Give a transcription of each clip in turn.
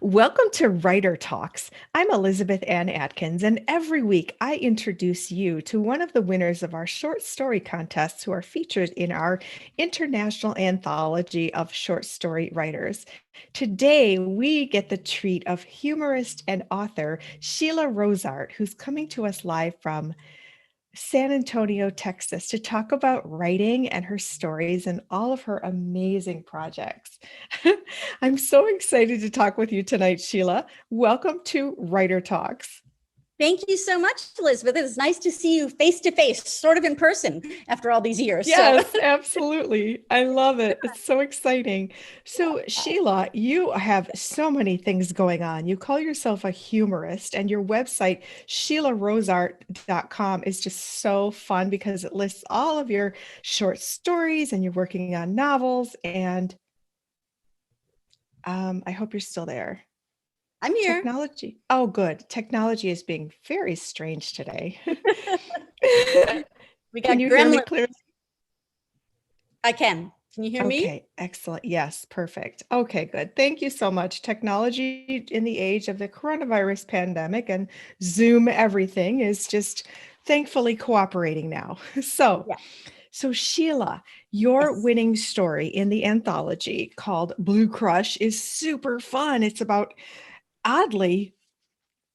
Welcome to Writer Talks. I'm Elizabeth Ann Atkins, and every week I introduce you to one of the winners of our short story contests who are featured in our international anthology of short story writers. Today, we get the treat of humorist and author Sheila Rosart, who's coming to us live from San Antonio, Texas, to talk about writing and her stories and all of her amazing projects. I'm so excited to talk with you tonight, Sheila. Welcome to Writer Talks. Thank you so much, Elizabeth. It's nice to see you face to face, sort of in person after all these years. Yes, absolutely. I love it. It's so exciting. So, Sheila, you have so many things going on. You call yourself a humorist, and your website, sheilarosart.com, is just so fun because it lists all of your short stories and you're working on novels. And I hope you're still there. I'm here. Technology. Oh, good. Technology is being very strange today. We got Can you hear me gremlins. clearly? I can. Can you hear me? Okay, excellent. Yes, perfect. Okay, good. Thank you so much. Technology in the age of the coronavirus pandemic and Zoom everything is just thankfully cooperating now. So, Yeah. so Sheila, your Yes. winning story in the anthology called Blue Crush is super fun. It's about, oddly,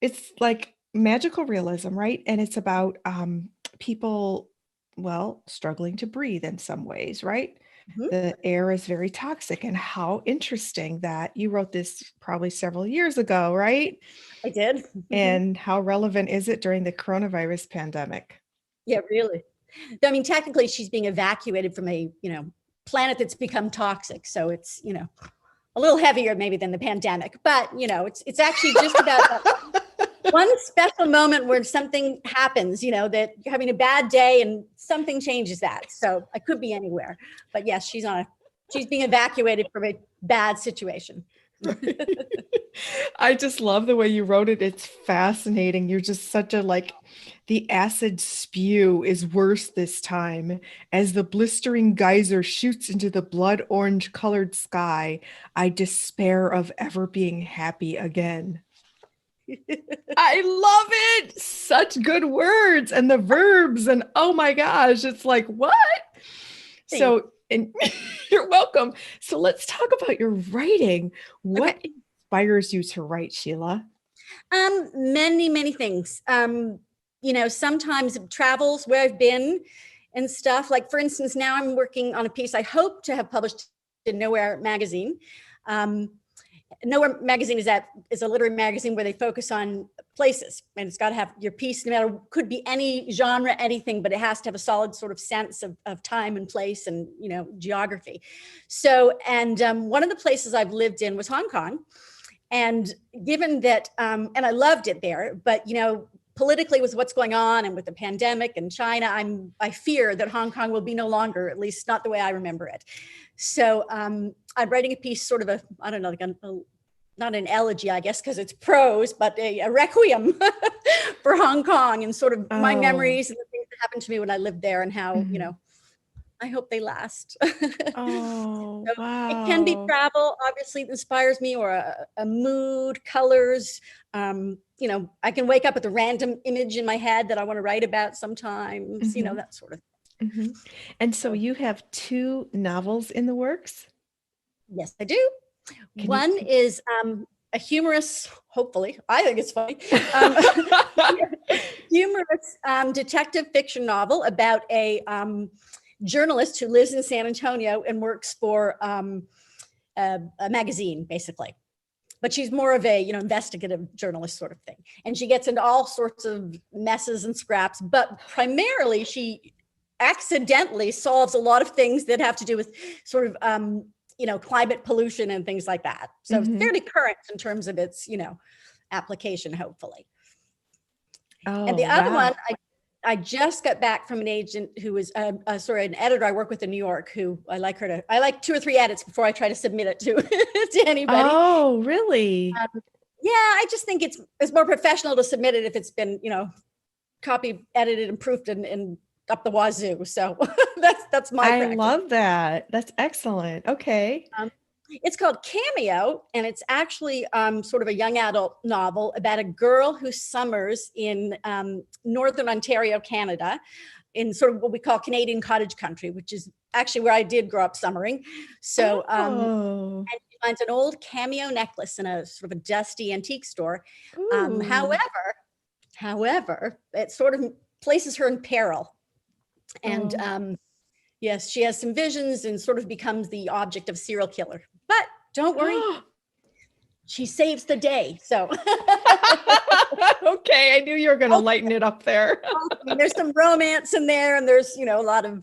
it's like magical realism, right? And it's about people, well, struggling to breathe in some ways, right? Mhm. The air is very toxic. And how interesting that you wrote this probably several years ago, right? I did. And how relevant is it during the coronavirus pandemic? Yeah, really. I mean, technically, she's being evacuated from a planet that's become toxic, so it's a little heavier maybe than the pandemic, but it's actually just about one special moment where something happens, that you're having a bad day and something changes that. So I could be anywhere, but yes, she's being evacuated from a bad situation. I just love the way you wrote it. It's fascinating. You're just such a the acid spew is worse this time. As the blistering geyser shoots into the blood orange colored sky, I despair of ever being happy again. I love it. Such good words and the verbs. And oh my gosh, it's like, what? Thanks. So, and you're welcome. So let's talk about your writing. What Okay. inspires you to write, Sheila? Many things. Sometimes travels where I've been and stuff. Like, for instance, now I'm working on a piece I hope to have published in Nowhere magazine. Nowhere magazine is a literary magazine where they focus on places, and it's got to have your piece, no matter, could be any genre, anything, but it has to have a solid sort of sense of time and place and geography. So, and one of the places I've lived in was Hong Kong, and given that, and I loved it there, but politically with what's going on and with the pandemic and China, I fear that Hong Kong will be no longer, at least not the way I remember it. So I'm writing a piece, sort of I don't know, like not an elegy, I guess, because it's prose, but a requiem for Hong Kong and sort of my memories and the things that happened to me when I lived there and how, I hope they last. Oh, So it can be wow. travel, obviously, it inspires me, or a mood, colors. I can wake up with a random image in my head that I want to write about sometimes, that sort of thing. And so So, you have two novels in the works? yes, I do. Can you? One is a humorous, hopefully, I think it's funny, humorous detective fiction novel about a journalist who lives in San Antonio and works for a magazine, basically. But she's more of a investigative journalist sort of thing, and she gets into all sorts of messes and scraps. But primarily, she accidentally solves a lot of things that have to do with sort of climate pollution and things like that. So it's fairly current in terms of its application, hopefully. And the Oh, other one, wow. I just got back from an agent who was, an editor I work with in New York, who I like 2 or 3 edits before I try to submit it to, to anybody. Oh, really? Yeah, I just think it's more professional to submit it if it's been, copy edited and proofed and up the wazoo. So that's my I practice. love that. That's excellent. Okay. It's called Cameo, and it's actually sort of a young adult novel about a girl who summers in Northern Ontario, Canada, in sort of what we call Canadian cottage country, which is actually where I did grow up summering. So, Oh, and she finds an old cameo necklace in a sort of a dusty antique store. ooh. However, it sort of places her in peril. And Oh. yes, she has some visions and sort of becomes the object of serial killer. But don't worry, she saves the day. So Okay, I knew you were going to lighten it up there. there's some romance in there, and there's a lot of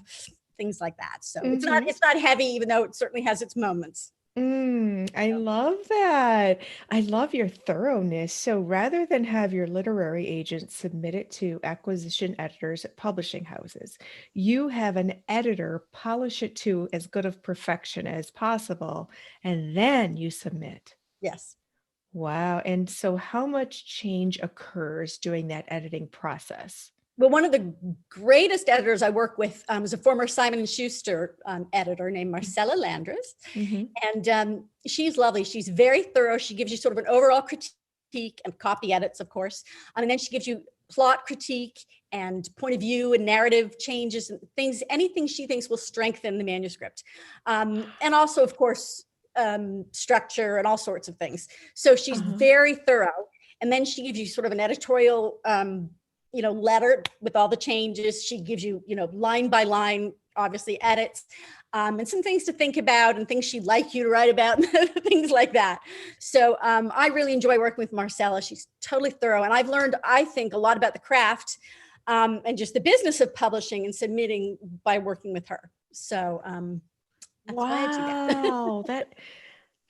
things like that. So Mhm. it's not heavy, even though it certainly has its moments. I So, love that. I love your thoroughness. So rather than have your literary agent submit it to acquisition editors at publishing houses, you have an editor polish it to as good of perfection as possible, and then you submit. yes. Wow. And so how much change occurs during that editing process? Well, one of the greatest editors I work with is a former Simon & Schuster editor named Marcella Landris. Mhm. And she's lovely. She's very thorough. She gives you sort of an overall critique and copy edits, of course. And then she gives you plot critique and point of view and narrative changes and things, anything she thinks will strengthen the manuscript. And also, of course, structure and all sorts of things. So she's Uh-huh. very thorough. And then she gives you sort of an editorial letter with all the changes. She gives you, line by line, obviously edits, and some things to think about and things she'd like you to write about, and things like that. So I really enjoy working with Marcella. She's totally thorough. And I've learned, I think, a lot about the craft and just the business of publishing and submitting by working with her. So that's why I do that. Wow,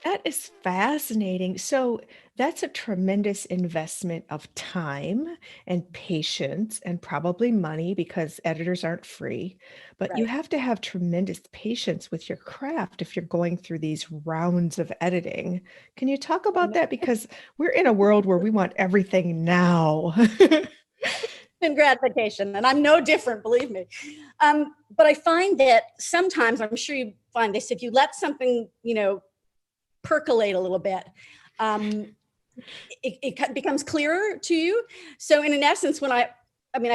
that is fascinating. So that's a tremendous investment of time and patience and probably money because editors aren't free. But you Right. have to have tremendous patience with your craft if you're going through these rounds of editing. Can you talk about that? Because we're in a world where we want everything now. And gratification, and I'm no different, believe me. But I find that sometimes, I'm sure you find this, if you let something, percolate a little bit, it becomes clearer to you. So in essence, when I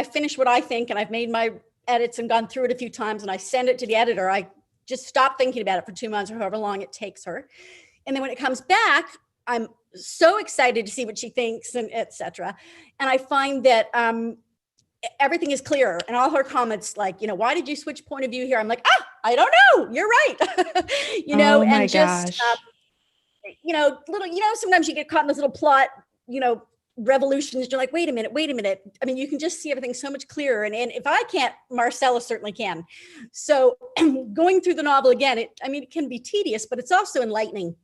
finish what I think, and I've made my edits and gone through it a few times, and I send it to the editor, I just stop thinking about it for 2 months or however long it takes her. And then when it comes back, I'm so excited to see what she thinks and etc. And I find that everything is clearer, and all her comments like, why did you switch point of view here? I'm like, I don't know. You're right. Oh my And just, gosh. sometimes you get caught in this little plot, revolutions. You're like, wait a minute. I mean, you can just see everything so much clearer. And if I can't, Marcella certainly can. So going through the novel again, it can be tedious, but it's also enlightening.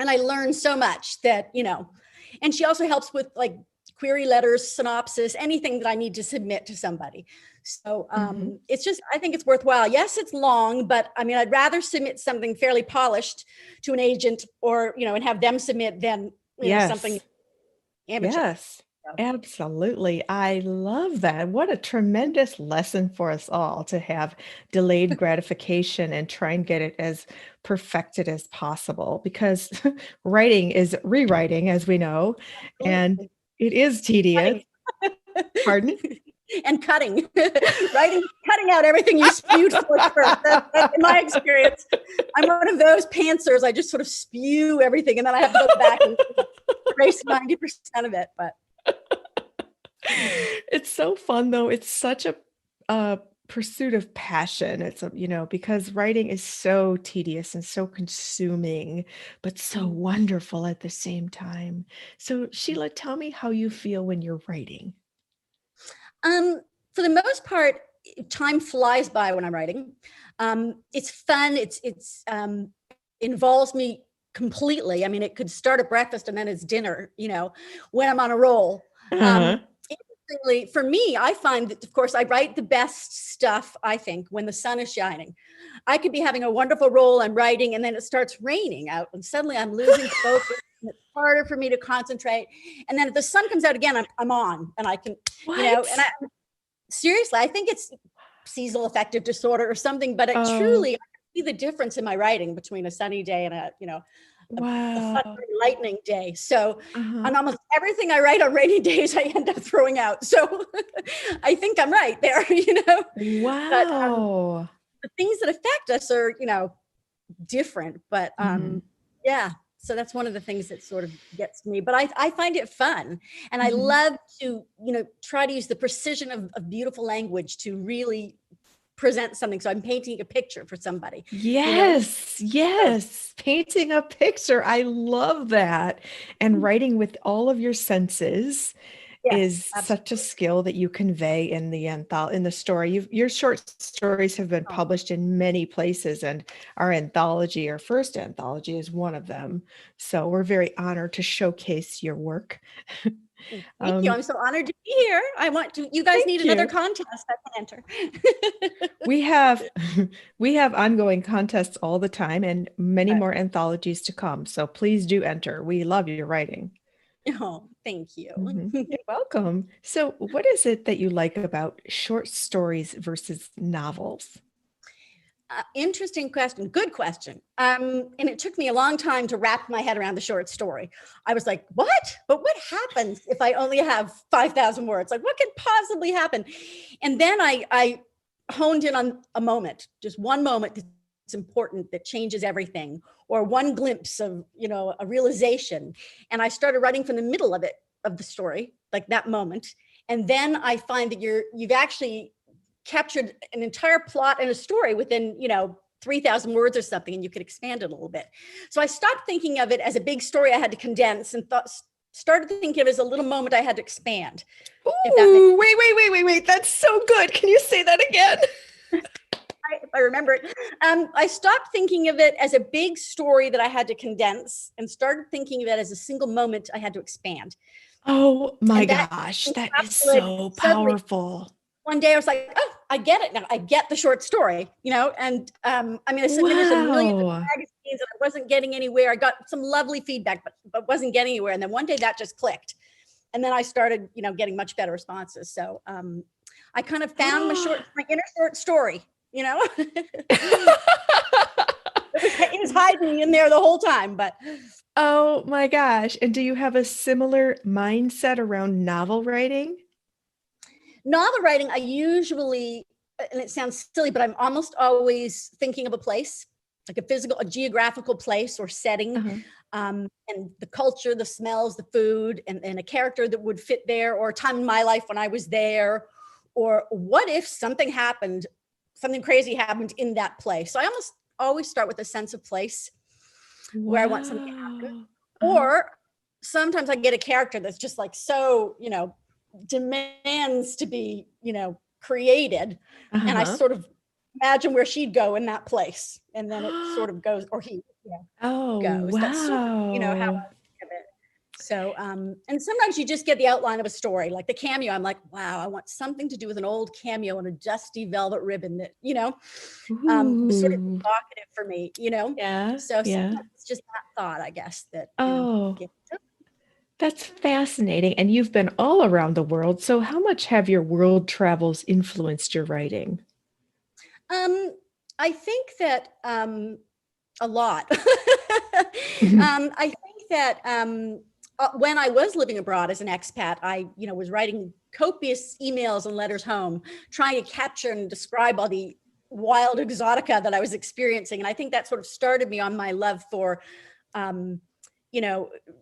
And I learned so much that, and she also helps with like query letters, synopsis, anything that I need to submit to somebody. So Mhm. it's just, I think it's worthwhile. Yes, it's long, but I'd rather submit something fairly polished to an agent or, and have them submit than, something Yes. amateur. Yes, So, absolutely. I love that. What a tremendous lesson for us all to have delayed gratification and try and get it as perfected as possible because writing is rewriting, as we know, and absolutely. it is tedious. Cutting. Pardon? And cutting, writing, cutting out everything you spewed forth first. That's in my experience. I'm one of those pantsers. I just sort of spew everything, and then I have to go back and erase 90% of it. But It's so fun though. It's such a pursuit of passion. It's because writing is so tedious and so consuming, but so wonderful at the same time. So, Sheila, tell me how you feel when you're writing. for the most part, time flies by when I'm writing. It's fun. It's involves me completely. It could start at breakfast and then it's dinner, when I'm on a roll. Uh-huh. Interestingly, for me, I find that, of course, I write the best stuff, I think, when the sun is shining. I could be having a wonderful roll, I'm writing, and then it starts raining out, and suddenly I'm losing focus, and it's harder for me to concentrate. And then if the sun comes out again, I'm on, and I can, What? and seriously, I think it's seasonal affective disorder or something, but it Oh, truly, see the difference in my writing between a sunny day and a Wow. thundering lightning day. So Uh-huh. on almost everything I write on rainy days, I end up throwing out. So I think I'm right there, But Wow. the things that affect us are, different. But Mhm. yeah. So that's one of the things that sort of gets me. But I find it fun. And I Mhm. love to, try to use the precision of beautiful language to really present something. So I'm painting a picture for somebody, Yes, So, yes. Painting a picture. I love that. And writing with all of your senses yes, is such a absolutely. skill that you convey in the in the story. Your short stories have been Oh, published in many places, and our anthology, our first anthology, is one of them. So we're very honored to showcase your work. thank you. Um, I'm so honored to be here. You guys need thank another you. contest I can enter. We have we have ongoing contests all the time and many more anthologies to come. So please do enter. We love your writing. Oh, thank you. You're welcome. So, what is it that you like about short stories versus novels? Interesting question. Good question. And it took me a long time to wrap my head around the short story. I was like, what? But what happens if I only have 5,000 words? Like, what could possibly happen? And then I honed in on a moment, just one moment that's important that changes everything, or one glimpse of, a realization. And I started writing from the middle of it, of the story, like that moment. And then I find that you've actually captured an entire plot and a story within 3,000 words or something, and you could expand it a little bit. So I stopped thinking of it as a big story I had to condense, and started thinking of it as a little moment I had to expand, if that makes Ooh, wait. That's so good. Can you say that again? if I remember it. I stopped thinking of it as a big story that I had to condense, and started thinking of it as a single moment I had to expand. Oh my And that gosh, that is encapsulated so suddenly. powerful. One day I was like, oh, I get it now. I get the short story, and I mean, I submitted to millions of Wow. magazines and I wasn't getting anywhere. I got some lovely feedback, but wasn't getting anywhere. And then one day that just clicked. And then I started, getting much better responses. So I kind of found my inner short story, it was hiding in there the whole time, but Oh my gosh. And do you have a similar mindset around novel writing? novel writing, I usually, and it sounds silly, but I'm almost always thinking of a place, like a geographical place or setting, Uh-huh. and the culture, the smells, the food, and a character that would fit there, or a time in my life when I was there, or what if something crazy happened in that place. So I almost always start with a sense of place where I want something to happen. Wow. Uh-huh. Or sometimes I get a character that's just like so, demands to be, created. And I Uh-huh. sort of imagine where she'd go in that place. And then it sort of goes, or he, Oh, goes. That's sort of, how I wow. think of it. So, and sometimes you just get the outline of a story, like the cameo. I'm like, wow, I want something to do with an old cameo and a dusty velvet ribbon that, was sort of Ooh. evocative for me. Yeah, So yeah. sometimes it's just that thought, I guess, that, Oh, gets that's fascinating. And you've been all around the world. So how much have your world travels influenced your writing? Um, I think that a lot. I think that when I was living abroad as an expat, I was writing copious emails and letters home, trying to capture and describe all the wild exotica that I was experiencing, and I think that sort of started me on my love for. Um,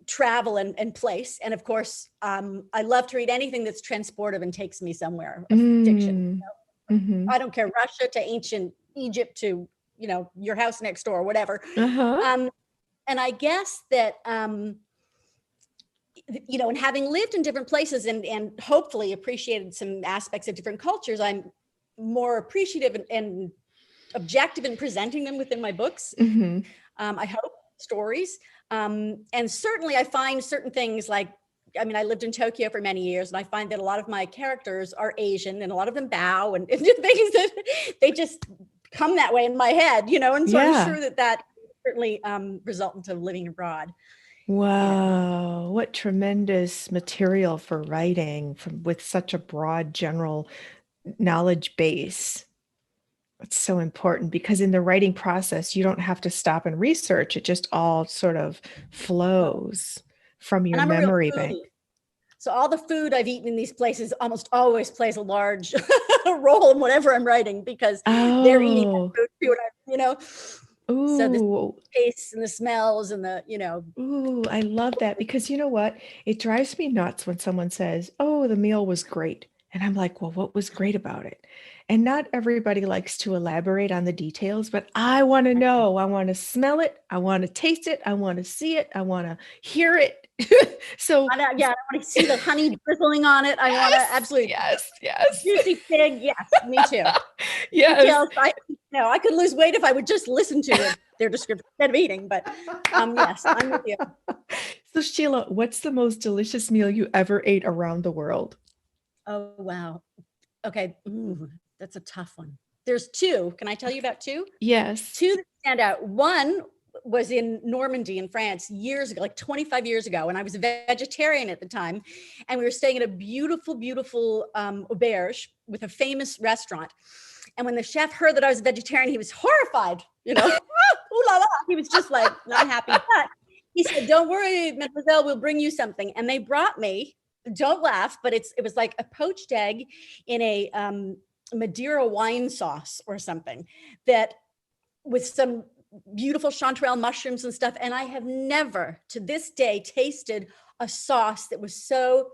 travel and place. And of course, I love to read anything that's transportive and takes me somewhere of fiction. Mm. Mhm. I don't care, Russia to ancient Egypt to, your house next door, whatever. Uh-huh. Um, and I guess that, and having lived in different places and hopefully appreciated some aspects of different cultures, I'm more appreciative and objective in presenting them within my books. Mhm. I hope stories. And certainly I find certain things like, I mean, I lived in Tokyo for many years, and I find that a lot of my characters are Asian, and a lot of them bow and things that they just come that way in my head, and so I'm Yeah. sure that certainly resultant of living abroad, you know. Wow, what tremendous material for writing from with such a broad general knowledge base. It's so important because in the writing process, you don't have to stop and research. It just all sort of Oh, flows from your and I'm a real memory bank. foodie. So all the food I've eaten in these places almost always plays a large role in whatever I'm writing because they're eating that Oh, food too, you know. So the ooh, tastes and the smells and the, you know. ooh, I love that because you know what? It drives me nuts when someone says, "Oh, the meal was great." And I'm like, "Well, what was great about it?" And not everybody likes to elaborate on the details, but I want to know. I want to smell it. I want to taste it. I want to see it. I want to hear it. So, Yeah, I want to see the honey drizzling on it. I want to yes, absolutely yes, yes. juicy pig. Yes, me too. Yes. Details. I could lose weight if I would just listen to their description instead of eating. But yes, I'm with you. So, Sheila, what's the most delicious meal you ever ate around the world? Oh wow. Okay, ooh, that's a tough one. There's two. Can I tell you about two? Yes. Two that stand out. One was in Normandy in France years ago, like 25 years ago, and I was a vegetarian at the time. And we were staying at a beautiful, beautiful auberge with a famous restaurant. And when the chef heard that I was a vegetarian, he was horrified, you know, ooh la la. He was just like not happy. But he said, "Don't worry, mademoiselle, we'll bring you something." And they brought me, don't laugh, but it was like a poached egg in a Madeira wine sauce or something that with some beautiful chanterelle mushrooms and stuff. And I have never to this day tasted a sauce that was so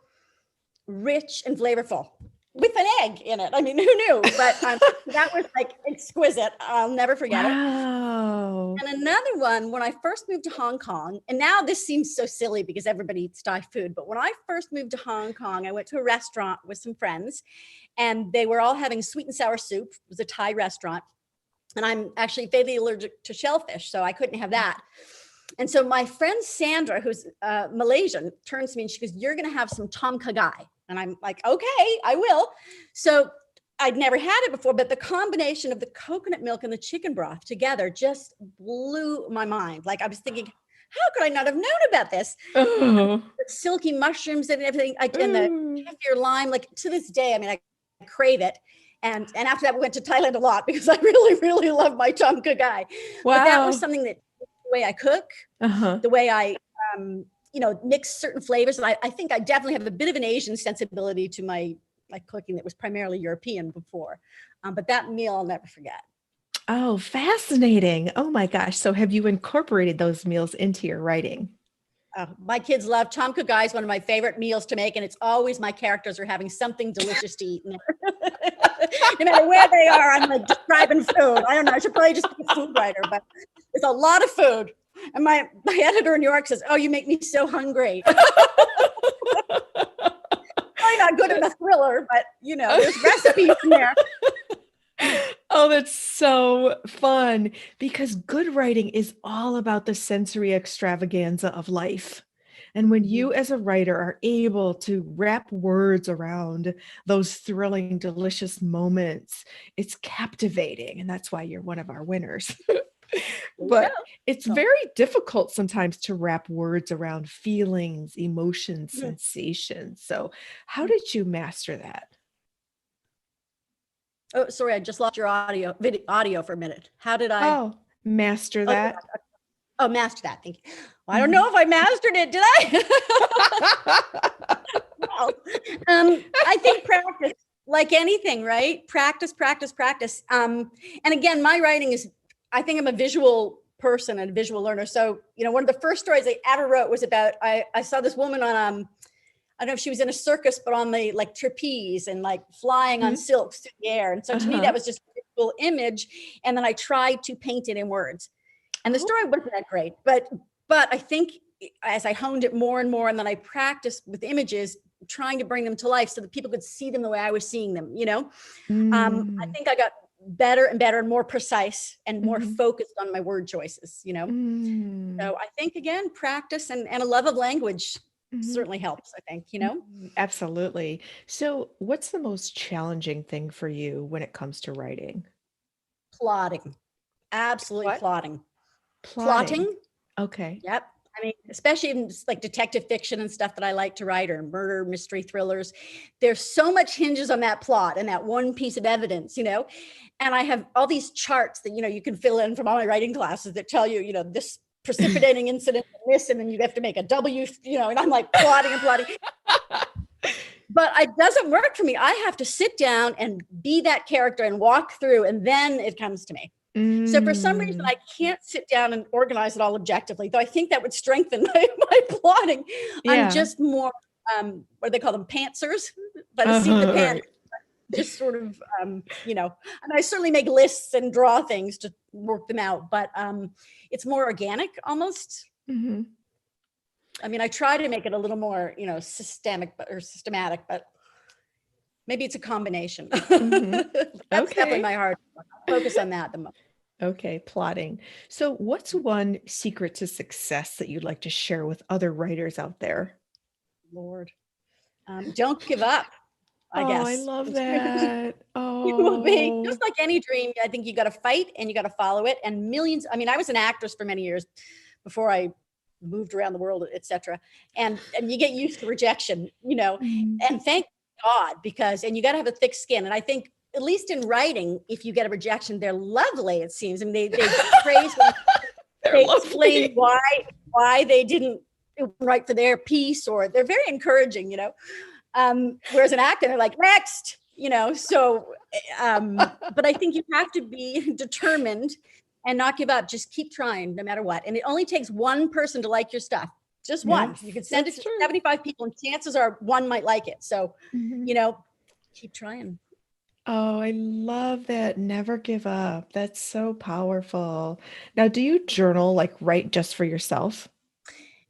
rich and flavorful with an egg in it. I mean, who knew? But that was like exquisite. I'll never forget it. Wow. And another one, when I first moved to Hong Kong, and now this seems so silly because everybody eats Thai food, but when I first moved to Hong Kong, I went to a restaurant with some friends and they were all having sweet and sour soup. It was a Thai restaurant. And I'm actually fatally allergic to shellfish, so I couldn't have that. And so my friend Sandra, who's Malaysian, turns to me and she goes, "You're going to have some tom kha gai." And I'm like, "Okay, I will." So I'd never had it before, but the combination of the coconut milk and the chicken broth together just blew my mind. Like I was thinking, how could I not have known about this? Oh. The silky mushrooms and everything, and the Mm. kefir lime, like to this day, I mean, I crave it. And after that, we went to Thailand a lot because I really, really love my tom kha gai. But that was Wow. something that the way I cook, Uh-huh. the way I, mix certain flavors. And I think I definitely have a bit of an Asian sensibility to my cooking that was primarily European before. But that meal I'll never forget. Oh, fascinating. Oh my gosh. So have you incorporated those meals into your writing? My kids love tom kha gai is one of my favorite meals to make, and it's always my characters are having something delicious to eat. No matter where they are, I'm like describing food. I don't know. I should probably just be a food writer, but it's a lot of food. And my editor in New York says, "Oh, you make me so hungry." Probably not good in a thriller, but there's recipes in there. Oh, that's so fun because good writing is all about the sensory extravaganza of life. And when you, as a writer, are able to wrap words around those thrilling, delicious moments, it's captivating. And that's why you're one of our winners. But it's So, very difficult sometimes to wrap words around feelings, emotions, mhm. sensations. So, how did you master that? Oh, sorry, I just lost your audio for a minute. How did I? Oh, master Oh, that. master that. Thank you. Well, I don't Mhm. know if I mastered it. Did I? Well, I think practice, like anything, right? Practice, practice, practice. And again, my writing is, I think I'm a visual person and a visual learner. So, one of the first stories I ever wrote was about, I saw this woman on, I don't know if she was in a circus, but on the like trapeze and like flying on Mhm. silks through the air. And so to me, Uh-huh. that was just a visual image. And then I tried to paint it in words. And the Oh, story wasn't that great, but I think as I honed it more and more, and then I practiced with images, trying to bring them to life so that people could see them the way I was seeing them. I mm, think I got better and better and more precise and more mhm, focused on my word choices. mm, So I think again, practice and a love of language mhm, certainly helps. I think. absolutely. So, what's the most challenging thing for you when it comes to writing? Plotting, absolutely What? plotting. Plotting. Plotting. Okay. Yep. I mean, especially in like detective fiction and stuff that I like to write, or murder mystery thrillers. There's so much hinges on that plot and that one piece of evidence, and I have all these charts that, you can fill in from all my writing classes that tell you, this precipitating incident and this, and then you have to make a W, and I'm like plotting and plotting. But it doesn't work for me. I have to sit down and be that character and walk through, and then it comes to me. So for some reason, I can't sit down and organize it all objectively, though I think that would strengthen my plotting. Yeah. I'm just more, what do they call them, pantsers? By the seat of the pants. Right. Just sort of, and I certainly make lists and draw things to work them out, but it's more organic almost. Mm-hmm. I mean, I try to make it a little more, systematic, but maybe it's a combination. Mm-hmm. That's definitely my heart. I'll focus on that the most. Okay, plotting. So what's one secret to success that you'd like to share with other writers out there? Lord, don't give up, I guess. I love that. Just like any dream, I think you got to fight and you got to follow it. And millions, I mean, I was an actress for many years before I moved around the world, etc. And you get used to rejection, and thank God, and you got to have a thick skin. And I think, at least in writing, if you get a rejection, they're lovely, it seems. I mean, they praise when they explain why they didn't write for their piece, or they're very encouraging, whereas an actor, they're like, next, so, but I think you have to be determined and not give up. Just keep trying no matter what. And it only takes one person to like your stuff. Just one. Yes, you can send it to 75 people and chances are one might like it. So, keep trying. Oh, I love that. Never give up. That's so powerful. Now, do you journal, like write just for yourself?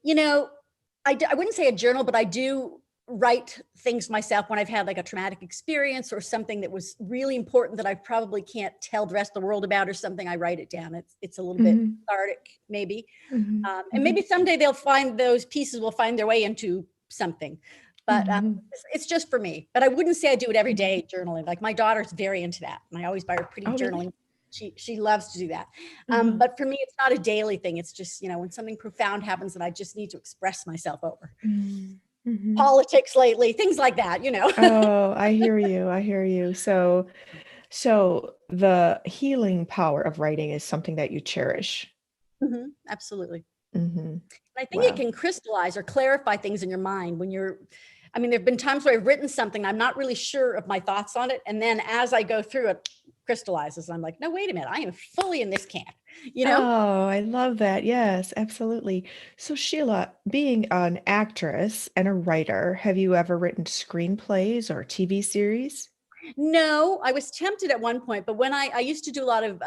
I wouldn't say a journal, but I do write things myself when I've had like a traumatic experience or something that was really important that I probably can't tell the rest of the world about, or something. I write it down. It's a little bit cathartic, maybe. And maybe someday those pieces will find their way into something. But it's just for me. But I wouldn't say I do it every day, journaling. Like my daughter's very into that, and I always buy her pretty journaling. Really? She loves to do that. But for me, it's not a daily thing. It's just, when something profound happens and I just need to express myself over. Politics lately, things like that, Oh, I hear you. So the healing power of writing is something that you cherish. Absolutely. I think it can crystallize or clarify things in your mind when there've been times where I've written something, I'm not really sure of my thoughts on it. And then as I go through it, crystallizes. I'm like, no, wait a minute. I am fully in this camp, Oh, I love that. Yes, absolutely. So Sheila, being an actress and a writer, have you ever written screenplays or TV series? No, I was tempted at one point, but when I used to do a lot of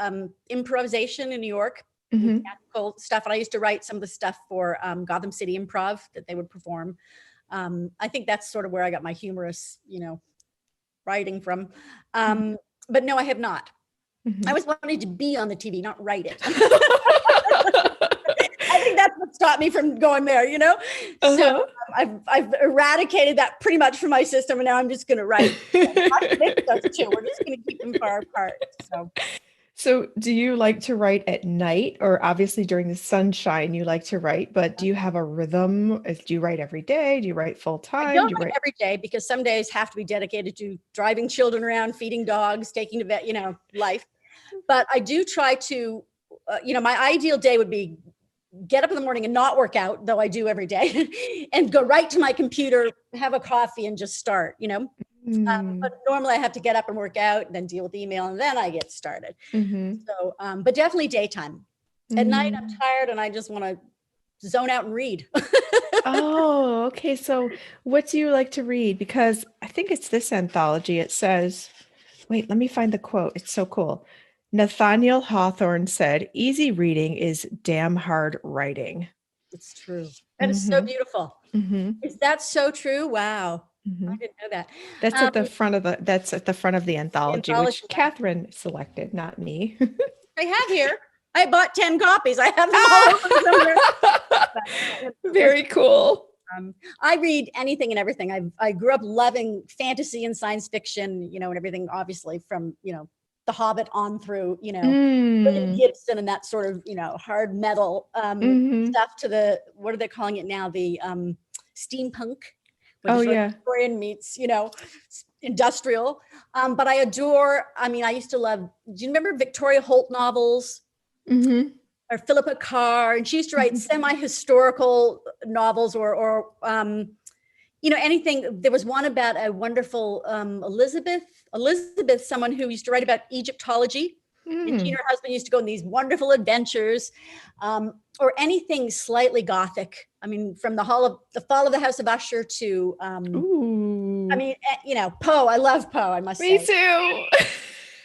improvisation in New York, theatrical stuff, and I used to write some of the stuff for Gotham City Improv that they would perform. I think that's sort of where I got my humorous, writing from. But no, I have not. I always wanted to be on the TV, not write it. I think that's what stopped me from going there, So I've eradicated that pretty much from my system, and now I'm just going to write. We're just going to keep them far apart. So do you like to write at night, or obviously during the sunshine you like to write, but do you have a rhythm? Do you write every day? Do you write full time? I don't write every day, because some days have to be dedicated to driving children around, feeding dogs, taking to vet, life. But I do try to, my ideal day would be get up in the morning and not work out, though I do every day, and go right to my computer, have a coffee and just start, but normally I have to get up and work out and then deal with email, and then I get started. So, but definitely daytime. At night I'm tired and I just want to zone out and read. Oh, okay. So what do you like to read? Because I think it's this anthology. It says, wait, let me find the quote. It's so cool. Nathaniel Hawthorne said, "Easy reading is damn hard writing." It's true. That is so beautiful. Is that so true? Wow. I didn't know that. That's at the front of the anthology, which Catherine selected, not me. I have here. I bought 10 copies. I have them all over. Very cool. I read anything and everything. I grew up loving fantasy and science fiction, and everything, obviously, from, The Hobbit on through, William Mm. Gibson and that sort of, hard metal Mhm. stuff to the, what are they calling it now? The steampunk, which Oh, is sort of yeah. Victorian meets, industrial. But I used to love, do you remember Victoria Holt novels? Mhm. Or Philippa Carr? And she used to write Mhm. semi-historical novels or anything. There was one about a wonderful Elizabeth, someone who used to write about Egyptology. And she and Mm. her husband used to go on these wonderful adventures, or anything slightly Gothic. I mean, from the Fall of the House of Usher to, Ooh. Poe. I love Poe, I must Me say. too.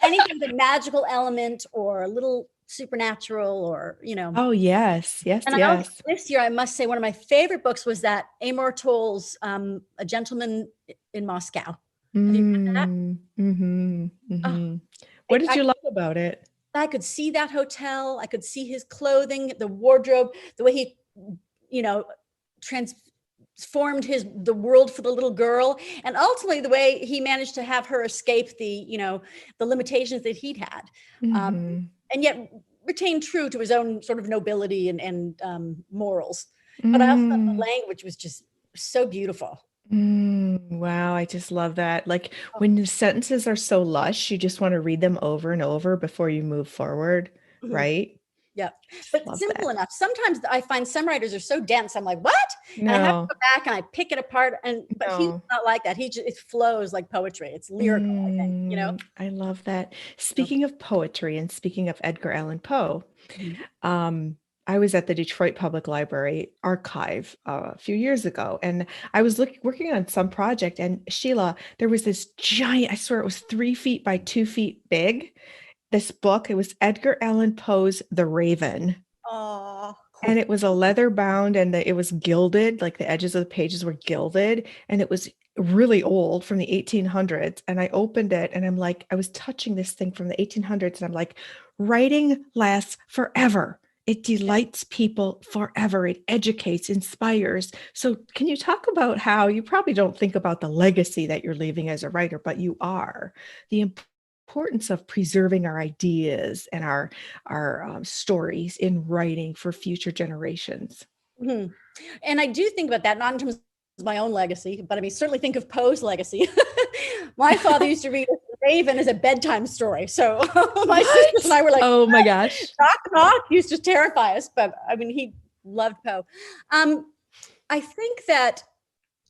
Anything with a magical element or a little supernatural or, Oh, yes. Yes, And also yes. this year, I must say, one of my favorite books was that Amor Towles, A Gentleman in Moscow. Have you read that? Mm. Mhm. Oh, Mhm. What did I you love about it? I could see that hotel. I could see his clothing, the wardrobe, the way he, you know, transformed the world for the little girl, and ultimately the way he managed to have her escape the limitations that he'd had, Mhm. and yet retain true to his own sort of nobility and morals. But I also thought the Mm. language was just so beautiful. Wow, I just love that. Like Oh, when the sentences are so lush, you just want to read them over and over before you move forward, mhm. right? Yeah, Just but love simple that. enough. Sometimes I find some writers are so dense. I'm like, what? And I have to No, go back and I pick it apart. But he's no. not like that. It flows like poetry. It's lyrical, I think. I love that. So, Speaking of poetry and speaking of Edgar Allan Poe, mhm. um, I was at the Detroit Public Library archive a few years ago, and I was working on some project. And Sheila, there was this giant, I swear it was 3 feet by 2 feet big. This book, it was Edgar Allan Poe's The Raven. Oh, And it was a leather bound and it was gilded, like the edges of the pages were gilded. And it was really old from the 1800s. And I opened it and I'm like, I was touching this thing from the 1800s. And I'm like, writing lasts forever. It delights people forever. It educates, inspires. So, can you talk about how you probably don't think about the legacy that you're leaving as a writer, but you are the importance of preserving our ideas and our stories in writing for future generations. mhm. And I do think about that, not in terms of my own legacy, but I mean, certainly think of Poe's legacy. My father used to read Raven as a bedtime story. So my sisters and What? I were like, Oh my gosh. knock, knock, used to terrify us. But I mean, he loved Poe. I think that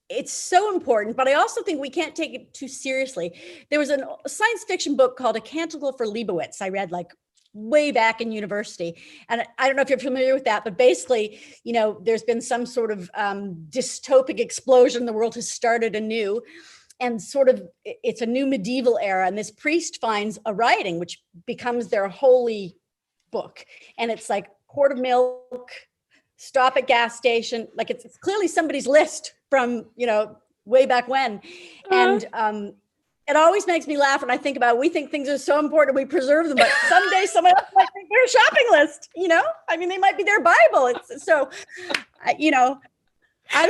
it's so important, but I also think we can't take it too seriously. There was a science fiction book called A Canticle for Leibowitz I read like way back in university. And I don't know if you're familiar with that, but basically, there's been some sort of dystopic explosion. The world has started anew. And sort of, it's a new medieval era. And this priest finds a writing, which becomes their holy book. And it's like quart of milk, stop at gas station. Like it's clearly somebody's list from, way back when. Uh, And it always makes me laugh when I think about it. We think things are so important, we preserve them, but someday someone else might think they're a shopping list, I mean, they might be their Bible. It's so, I don't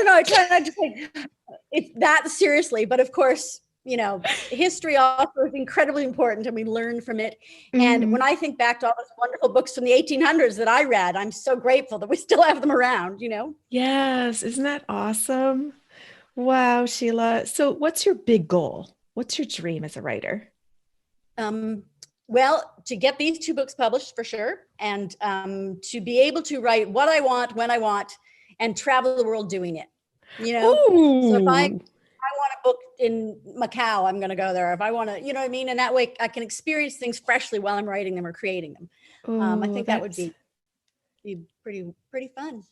know. I try not to take it that seriously, but of course, history also is incredibly important and we learn from it. And when mhm. I think back to all those wonderful books from the 1800s that I read, I'm so grateful that we still have them around. Yes, isn't that awesome? Wow, Sheila. So, what's your big goal? What's your dream as a writer? Um, well, to get these 2 books published for sure, and to be able to write what I want, when I want, and travel the world doing it. So if I Ooh, want a book in Macau, I'm going to go there. If I want to, you know what I mean? And that way I can experience things freshly while I'm writing them or creating them. I oh, think that would be pretty fun.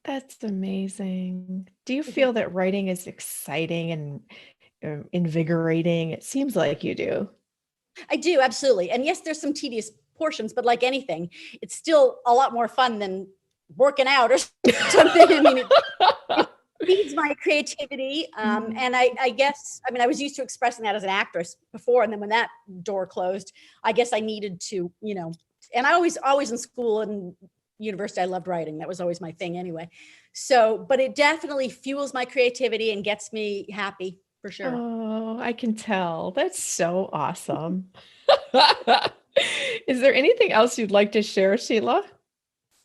that's amazing. Do you feel that writing is exciting and invigorating? It seems like you do. I do, absolutely. And yes, there's some tedious portions, but like anything, it's still a lot more fun than working out or something. I mean, it feeds my creativity. Mhm. And I guess, I mean, I was used to expressing that as an actress before. And then when that door closed, I guess I needed to, and I always in school and university, I loved writing. That was always my thing anyway. So, but it definitely fuels my creativity and gets me happy for sure. Oh, I can tell. That's so awesome. Is there anything else you'd like to share, Sheila?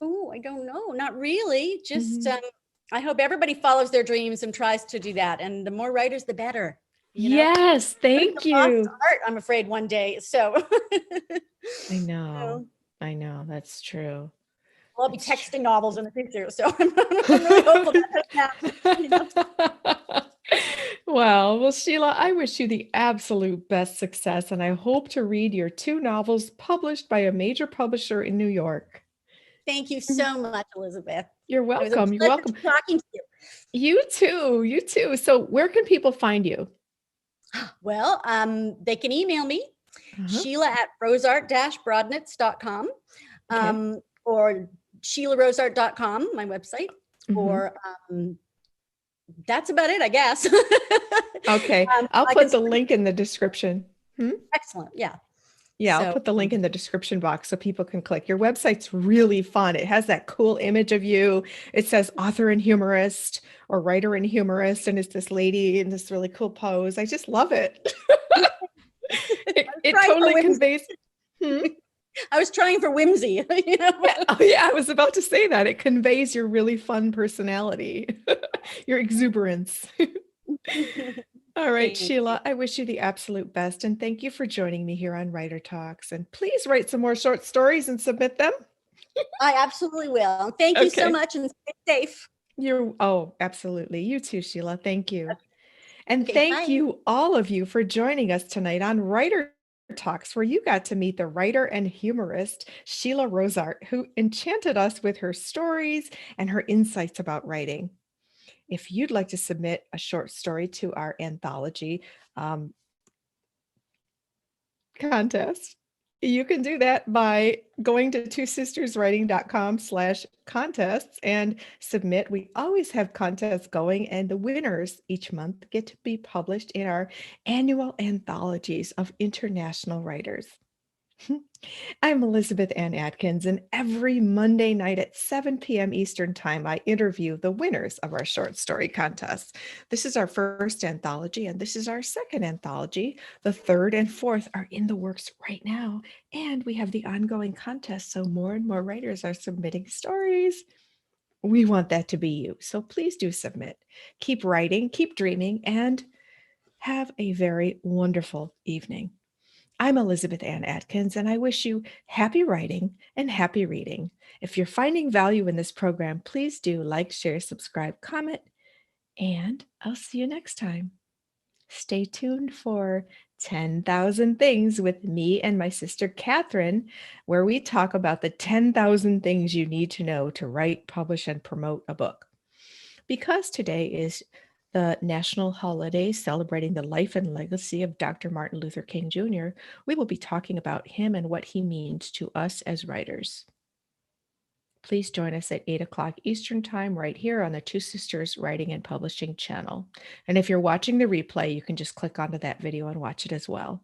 Oh, I don't know. Not really. Just Mhm. I hope everybody follows their dreams and tries to do that. And the more writers, the better. You know, Yes, going to thank lost you. art, I'm afraid one day. So, I you know, know. I know. That's true. I'll be That's true. texting novels in the future. So I'm really hopeful that doesn't happen. You know? Well, Sheila, I wish you the absolute best success, and I hope to read your two novels published by a major publisher in New York. Thank you Mhm. so much, Elizabeth. You're It was a welcome. You're pleasure welcome. talking to you. You too. You too. So, where can people find you? Well, they can email me, Uh-huh. Sheila at rosart-broadnets.com, Okay. or SheilaRosart.com, my website, Mhm. or that's about it, I guess. Okay. I'll I can put the link in the description. Hmm? excellent. Yeah. Yeah, I'll So put the link in the description box so people can click. Your website's really fun. It has that cool image of you. It says author and humorist or writer and humorist, and it's this lady in this really cool pose. I just love it. I was It trying for totally whimsy. conveys. Hmm? I was trying for whimsy, you Yeah. know. Oh, yeah. I was about to say that. It conveys your really fun personality, your exuberance. All right, Thank you. Sheila, I wish you the absolute best. And thank you for joining me here on Writer Talks. And please write some more short stories and submit them. I absolutely will. Thank you so Okay. much and stay safe. Oh, absolutely. You too, Sheila. Thank you. And Okay, thank bye. you, all of you, for joining us tonight on Writer Talks, where you got to meet the writer and humorist Sheila Rosart, who enchanted us with her stories and her insights about writing. If you'd like to submit a short story to our anthology um, contest, you can do that by going to twosisterswriting.com/contests and submit. We always have contests going, and the winners each month get to be published in our annual anthologies of international writers. I'm Elizabeth Ann Atkins, and every Monday night at 7 p.m. Eastern Time, I interview the winners of our short story contest. This is our first anthology, and this is our second anthology. The third and fourth are in the works right now, and we have the ongoing contest, so more and more writers are submitting stories. We want that to be you, so please do submit. Keep writing, keep dreaming, and have a very wonderful evening. I'm Elizabeth Ann Atkins, and I wish you happy writing and happy reading. If you're finding value in this program, please do like, share, subscribe, comment, and I'll see you next time. Stay tuned for 10,000 Things with me and my sister Catherine, where we talk about the 10,000 things you need to know to write, publish, and promote a book. Because today is the national holiday celebrating the life and legacy of Dr. Martin Luther King Jr., we will be talking about him and what he means to us as writers. Please join us at 8 o'clock Eastern Time right here on the Two Sisters Writing and Publishing channel. And if you're watching the replay, you can just click onto that video and watch it as well.